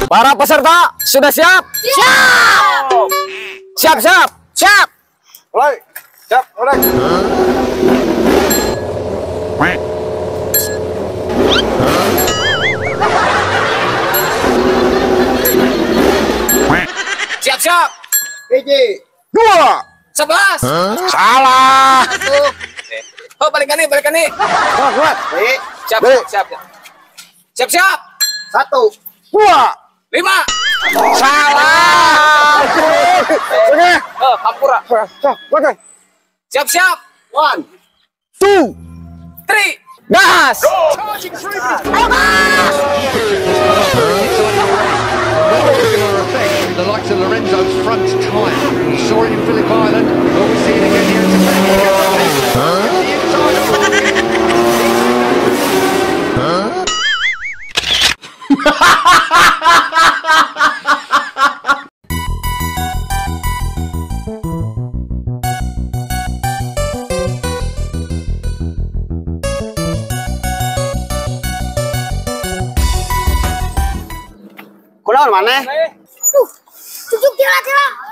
Para peserta sudah siap? Siap. Siap, siap, siap. Mulai. Siap, mulai. Siap, siap. 1, 2, 11. salah. Oh, balikan nih, balikan nih. Kuat. Siap, Baik. siap, siap. Siap, siap. 1, 2, 5. salah. Oke. Oh, hampura. Oke. Siap, siap. 1, 2, 3. Gas. The likes of Lorenzo's front tyre. We saw it in Phillip Island. Will we see it again here in Kunaon mana? Cucuk tila.